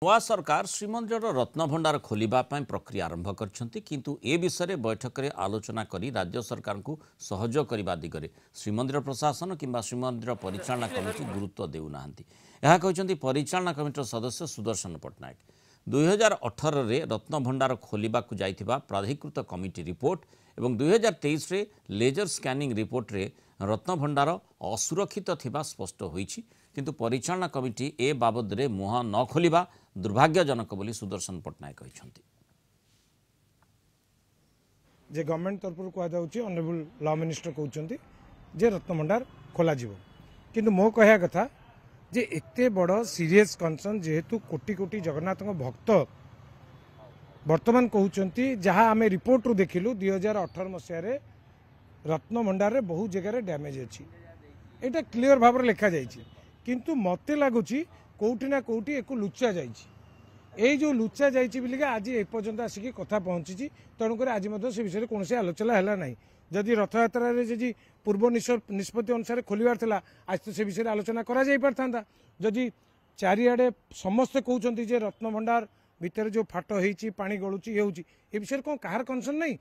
नवा सरकार श्रीमंदिर रत्नभंडार खोलिबा पई प्रक्रिया आरंभ करछंती किंतु ए विषय बैठक में आलोचना करी राज्य सरकार को सहयोग करने दिगरे श्रीमंदिर प्रशासन किंबा श्रीमंदिर परिचालना कमिटी गुरुत्व देउनाहांती। यह कहते परिचालना कमिटर सदस्य सुदर्शन पट्टनायक 2018 रे रत्नभंडार खोलिबा को जाइथिबा प्राधिकृत कमिटी रिपोर्ट एवं 2023 रे लेजर स्कैनिंग रिपोर्ट रे रत्नभंडार असुरक्षित थिबा स्पष्ट होईछि किंतु परिचालना कमिटी ए बाबद रे मुह न खोलिबा दुर्भाग्यजनक बोली सुदर्शन पट्टनायक कहते जे गवर्नमेंट तरफ कहुच्छी ऑनरेबल लॉ मिनिस्टर कहते जे रत्नभंडार खोल किंतु मो कहया कथा जे एते बड़ सीरियस कंसर्न जेहेतु कोटी कोटी जगन्नाथ भक्त वर्तमान कहते जहाँ आम रिपोर्ट रू देखिलु 2018 मसीह रत्नभंडार रे बहुत जगह डैमेज अच्छी यहाँ क्लीयर भाव लिखा जाइए किंतु मते लगुच कौटी ना कौटी एक लुचा जाइए जो लुचा जाइए आज एपर्यंत आसिक कथा पहुँची तेणुक आज से विषय कौन आलोचना है ना जदि रथयात्रा जदि पूर्व निष्पत्ति अनुसार खोलिबार थिला आज तो से विषय आलोचना करा जाई परथांदा जदि चारिआडे समस्त कहउचंती जे रत्नभंडार भितर जो फाट होईची पानी गळुची हेउची ए विषय कोन कहार कंसर्न नहीं।